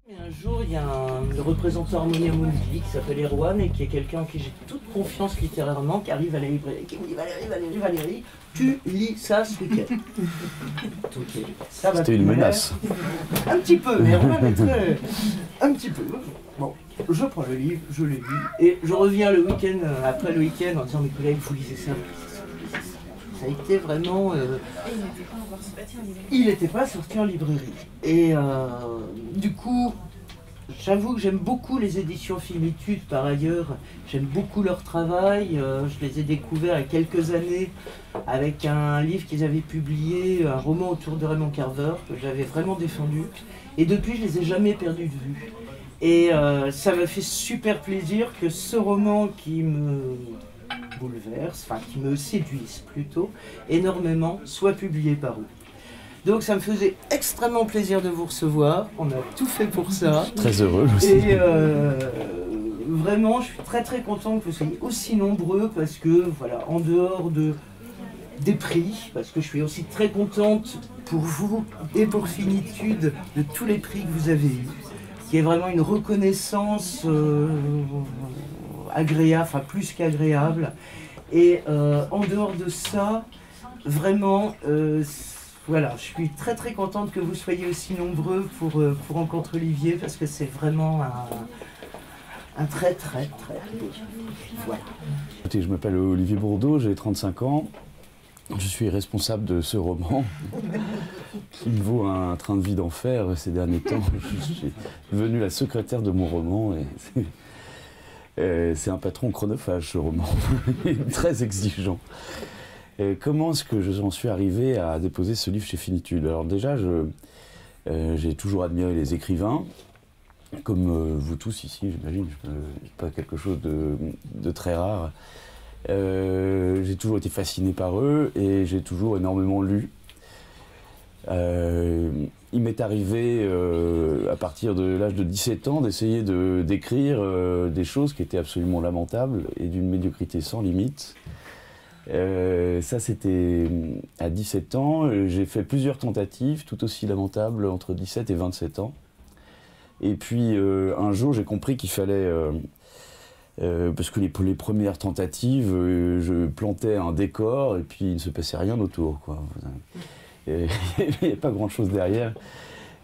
Un jour, il y a un représentant Harmonia Mundi qui s'appelle Erwan et qui est quelqu'un en qui j'ai toute confiance littérairement, qui arrive à la librairie et qui me dit Valérie, tu lis ça ce week-end. Okay. C'était une menace. Un petit peu, mais Erwan est très... Un petit peu. Bon, je prends le livre, je le lis et je reviens le week-end, après le week-end en disant mes collègues, vous lisez ça. Ça a été vraiment... il n'était pas sorti en librairie. Et du coup, j'avoue que j'aime beaucoup les éditions Finitude par ailleurs. J'aime beaucoup leur travail. Je les ai découverts il y a quelques années avec un livre qu'ils avaient publié, un roman autour de Raymond Carver, que j'avais vraiment défendu. Et depuis, je les ai jamais perdus de vue. Et ça m'a fait super plaisir que ce roman qui me bouleverse, enfin qui me séduise plutôt, énormément, soit publié par eux. Donc ça me faisait extrêmement plaisir de vous recevoir, on a tout fait pour ça. Très heureux aussi. Et vraiment, je suis très très content que vous soyez aussi nombreux parce que, voilà, en dehors des prix, parce que je suis aussi très contente pour vous et pour Finitude de tous les prix que vous avez eus, qui est vraiment une reconnaissance agréable, enfin plus qu'agréable. Et en dehors de ça, vraiment, voilà, je suis très très contente que vous soyez aussi nombreux pour Rencontre Olivier, parce que c'est vraiment un très très très beau. Voilà. Écoutez, je m'appelle Olivier Bourdeau, j'ai 35 ans. Je suis responsable de ce roman qui me vaut un train de vie d'enfer ces derniers temps. Je suis devenu la secrétaire de mon roman et c'est un patron chronophage ce roman, très exigeant. Et comment est-ce que j'en suis arrivé à déposer ce livre chez Finitude? Alors déjà, j'ai toujours admiré les écrivains, comme vous tous ici, j'imagine, pas quelque chose de très rare. J'ai toujours été fasciné par eux et j'ai toujours énormément lu. Il m'est arrivé, à partir de l'âge de 17 ans, d'essayer d'écrire des choses qui étaient absolument lamentables et d'une médiocrité sans limite. Ça, c'était à 17 ans. J'ai fait plusieurs tentatives, tout aussi lamentables, entre 17 et 27 ans. Et puis, un jour, j'ai compris qu'il fallait... parce que les premières tentatives, je plantais un décor et puis il ne se passait rien autour, quoi. Il n'y a pas grand-chose derrière.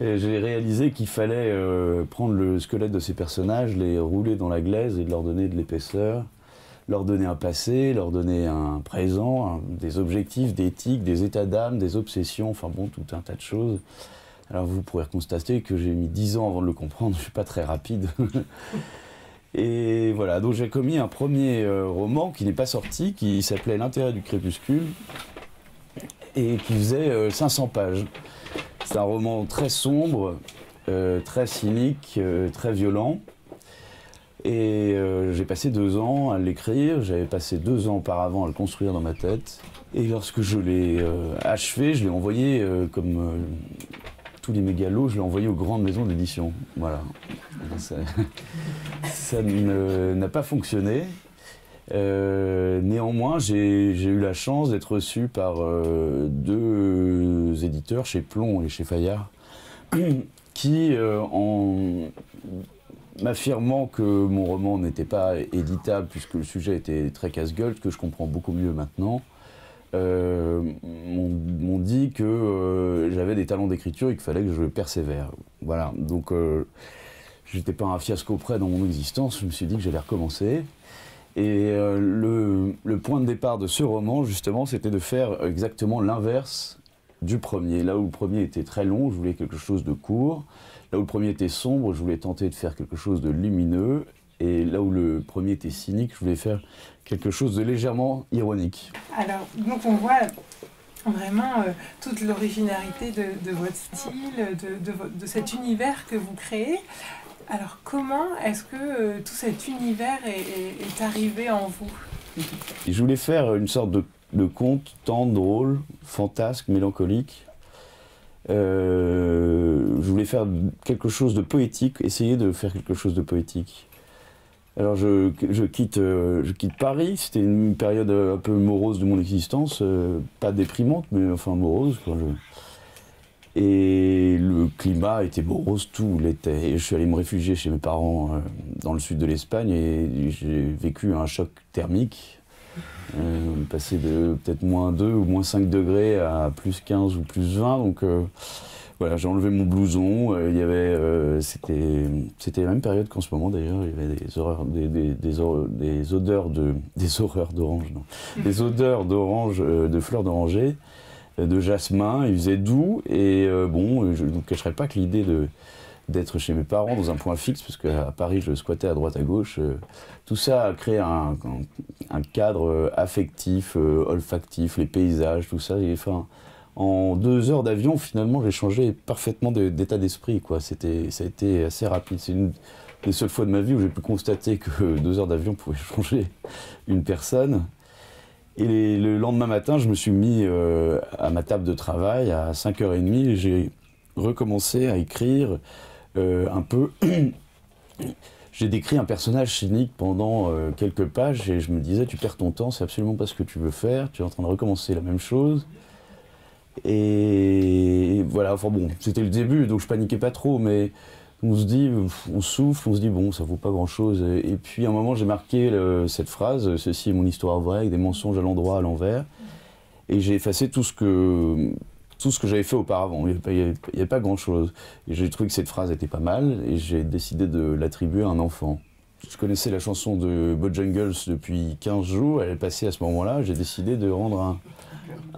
J'ai réalisé qu'il fallait prendre le squelette de ces personnages, les rouler dans la glaise et leur donner de l'épaisseur, leur donner un passé, leur donner un présent, des objectifs, des éthiques, des états d'âme, des obsessions, enfin bon, tout un tas de choses. Alors vous pourrez constater que j'ai mis 10 ans avant de le comprendre, je ne suis pas très rapide. Et voilà, donc j'ai commis un premier roman qui n'est pas sorti, qui s'appelait L'intérêt du crépuscule, et qui faisait 500 pages. C'est un roman très sombre, très cynique, très violent. Et j'ai passé 2 ans à l'écrire, j'avais passé 2 ans auparavant à le construire dans ma tête. Et lorsque je l'ai achevé, je l'ai envoyé comme tous les mégalos, je l'ai envoyé aux grandes maisons d'édition. Voilà. Ça n'a pas fonctionné. Néanmoins, j'ai eu la chance d'être reçu par 2 éditeurs, chez Plomb et chez Fayard, qui, en m'affirmant que mon roman n'était pas éditable puisque le sujet était très casse-gueule, que je comprends beaucoup mieux maintenant, m'ont dit que j'avais des talents d'écriture et qu'il fallait que je persévère. Voilà, donc j'étais pas un fiasco près dans mon existence, je me suis dit que j'allais recommencer. Et le point de départ de ce roman, justement, c'était de faire exactement l'inverse du premier. Là où le premier était très long, je voulais quelque chose de court. Là où le premier était sombre, je voulais tenter de faire quelque chose de lumineux. Et là où le premier était cynique, je voulais faire quelque chose de légèrement ironique. Alors, donc on voit vraiment toute l'originalité de votre style, de cet univers que vous créez. Alors comment est-ce que tout cet univers est arrivé en vous? Et je voulais faire une sorte de conte tendre, drôle, fantasque, mélancolique. Je voulais faire quelque chose de poétique, essayer de faire quelque chose de poétique. Alors je quitte Paris, c'était une période un peu morose de mon existence, pas déprimante, mais enfin morose. Et le climat était morose tout l'été. Et je suis allé me réfugier chez mes parents dans le sud de l'Espagne et j'ai vécu un choc thermique. Passé de peut-être -2 ou -5 degrés à +15 ou +20. Donc voilà, j'ai enlevé mon blouson. Il y avait, c'était la même période qu'en ce moment d'ailleurs. Il y avait des odeurs d'orange, non, des odeurs d'orange, de fleurs d'oranger, de jasmin. Il faisait doux et bon, je ne vous cacherai pas que l'idée d'être chez mes parents dans un point fixe, parce qu'à Paris je squattais à droite à gauche, tout ça a créé un cadre affectif, olfactif, les paysages, tout ça. Et, enfin, en 2 heures d'avion, finalement, j'ai changé parfaitement d'état d'esprit, quoi. Ça a été assez rapide. C'est une des seules fois de ma vie où j'ai pu constater que 2 heures d'avion pouvaient changer une personne. Et le lendemain matin, je me suis mis à ma table de travail à 5h30 et j'ai recommencé à écrire un peu. J'ai décrit un personnage cynique pendant quelques pages et je me disais, tu perds ton temps, c'est absolument pas ce que tu veux faire, tu es en train de recommencer la même chose. Et voilà, enfin bon, c'était le début, donc je paniquais pas trop, mais on se dit, on souffle, on se dit, bon, ça vaut pas grand-chose. Et puis à un moment, j'ai marqué cette phrase, ceci est mon histoire vraie, avec des mensonges à l'endroit, à l'envers. Et j'ai effacé tout ce que j'avais fait auparavant. Il n'y avait pas grand-chose. Et j'ai trouvé que cette phrase était pas mal, et j'ai décidé de l'attribuer à un enfant. Je connaissais la chanson de Bojangles depuis 15 jours, elle est passée à ce moment-là. J'ai décidé de rendre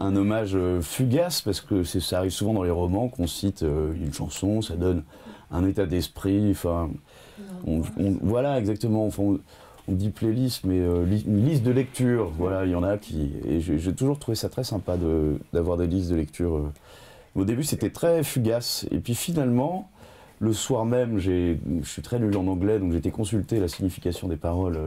un hommage fugace, parce que ça arrive souvent dans les romans qu'on cite une chanson, ça donne un état d'esprit, enfin, voilà, exactement, enfin, on dit playlist, mais une liste de lecture, voilà, il y en a qui... Et j'ai toujours trouvé ça très sympa d'avoir des listes de lecture. Au début, c'était très fugace, et puis finalement, le soir même, je suis très nul en anglais, donc j'ai été consulter la signification des paroles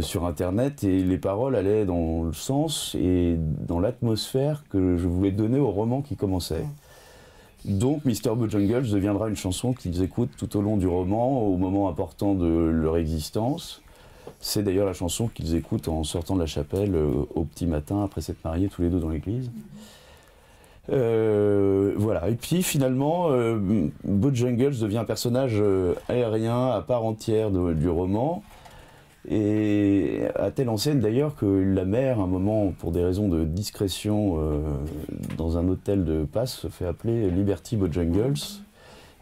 sur Internet, et les paroles allaient dans le sens et dans l'atmosphère que je voulais donner au roman qui commençait. Donc Mr. Bojangles deviendra une chanson qu'ils écoutent tout au long du roman, au moment important de leur existence. C'est d'ailleurs la chanson qu'ils écoutent en sortant de la chapelle au petit matin, après s'être mariés tous les deux dans l'église. Voilà, et puis finalement, Bojangles devient un personnage aérien à part entière du roman. Et à telle enseigne d'ailleurs que la mère, à un moment, pour des raisons de discrétion, dans un hôtel de passe, se fait appeler Liberty Bojangles.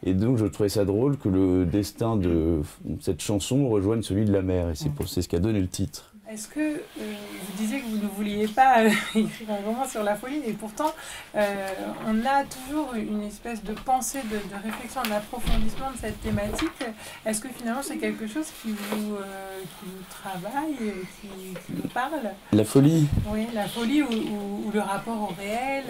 Et donc je trouvais ça drôle que le destin de cette chanson rejoigne celui de la mère. Et c'est ce qui a donné le titre. Est-ce que vous disiez que vous ne vouliez pas écrire un roman sur la folie, et pourtant on a toujours une espèce de pensée, de réflexion, d'approfondissement de cette thématique. Est-ce que finalement c'est quelque chose qui vous travaille, qui vous parle? La folie? Oui, la folie ou le rapport au réel,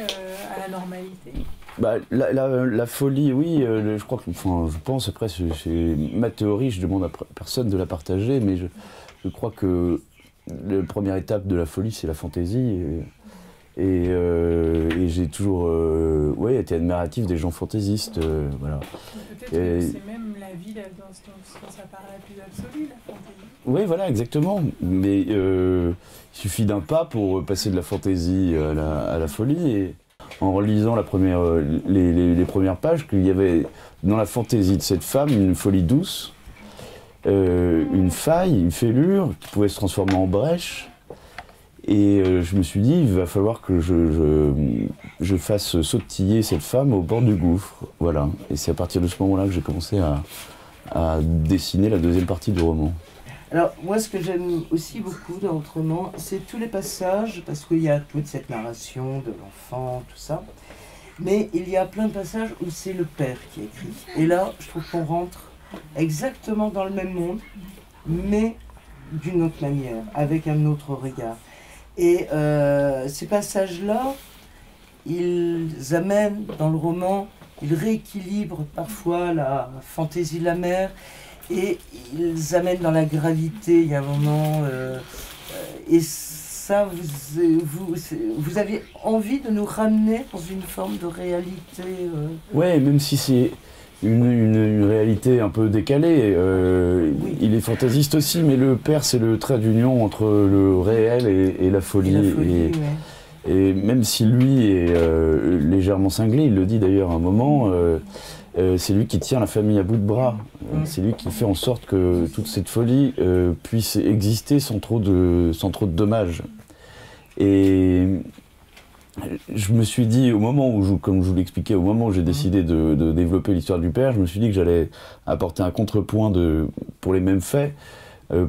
à la normalité. Bah, la folie, oui, je crois que, enfin, je pense, après c'est ma théorie, je demande à personne de la partager, mais je crois que la première étape de la folie, c'est la fantaisie. Et j'ai toujours été admiratif des gens fantaisistes. Voilà. Peut-être que c'est même la vie dans sa part la plus absolue, la fantaisie. Oui, voilà, exactement. Mais il suffit d'un pas pour passer de la fantaisie à la folie. Et en relisant les premières pages, qu'il y avait dans la fantaisie de cette femme une folie douce. Une faille, une fêlure qui pouvait se transformer en brèche. Et je me suis dit, il va falloir que je fasse sautiller cette femme au bord du gouffre. Voilà. Et c'est à partir de ce moment-là que j'ai commencé à dessiner la deuxième partie du roman. Alors, moi, ce que j'aime aussi beaucoup dans votre roman, c'est tous les passages, parce qu'il y a toute cette narration de l'enfant, tout ça. Mais il y a plein de passages où c'est le père qui écrit. Et là, je trouve qu'on rentre exactement dans le même monde, mais d'une autre manière, avec un autre regard. Et ces passages-là, ils amènent dans le roman, ils rééquilibrent parfois la fantaisie de la mère, et ils amènent dans la gravité, il y a un moment... et ça, vous avez envie de nous ramener dans une forme de réalité Ouais, même si c'est... Une réalité un peu décalée. Oui. Il est fantaisiste aussi, mais le père, c'est le trait d'union entre le réel et la folie. Et même si lui est légèrement cinglé, il le dit d'ailleurs à un moment, c'est lui qui tient la famille à bout de bras. C'est lui qui fait en sorte que toute cette folie puisse exister sans trop de dommages. Et je me suis dit, au moment où, comme je vous l'expliquais, au moment où j'ai décidé de développer l'histoire du père, je me suis dit que j'allais apporter un contrepoint pour les mêmes faits.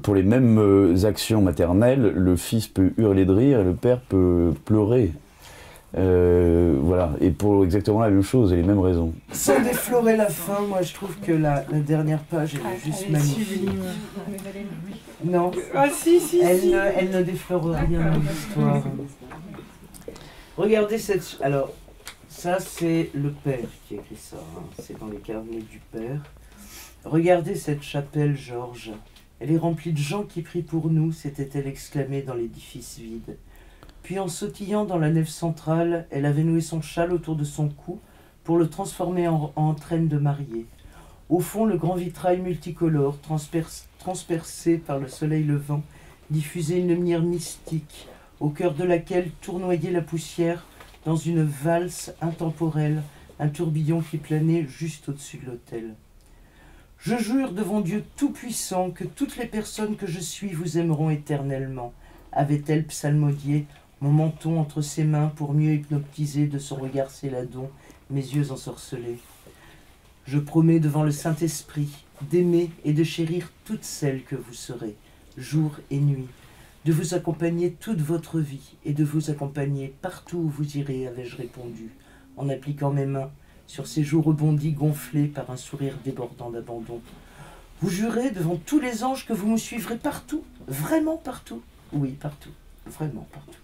Pour les mêmes actions maternelles, le fils peut hurler de rire et le père peut pleurer. Voilà, et pour exactement la même chose et les mêmes raisons. Sans déflorer la fin, moi je trouve que la dernière page est juste magnifique. Non, elle ne déflore rien dans l'histoire. Regardez cette... Alors, ça c'est le père qui écrit ça, hein. C'est dans les carnets du père. Regardez cette chapelle, Georges. Elle est remplie de gens qui prient pour nous, s'était-elle exclamée dans l'édifice vide. Puis en sautillant dans la nef centrale, elle avait noué son châle autour de son cou pour le transformer en traîne de mariée. Au fond, le grand vitrail multicolore, transpercé par le soleil levant, diffusait une lumière mystique, au cœur de laquelle tournoyait la poussière dans une valse intemporelle, un tourbillon qui planait juste au-dessus de l'autel. Je jure devant Dieu Tout-Puissant que toutes les personnes que je suis vous aimeront éternellement, avait-elle psalmodié, mon menton entre ses mains pour mieux hypnotiser de son regard céladon mes yeux ensorcelés. Je promets devant le Saint-Esprit d'aimer et de chérir toutes celles que vous serez, jour et nuit, de vous accompagner toute votre vie et de vous accompagner partout où vous irez, avais-je répondu, en appliquant mes mains sur ses joues rebondies gonflées par un sourire débordant d'abandon. Vous jurez devant tous les anges que vous me suivrez partout, vraiment partout? Oui, partout, vraiment partout.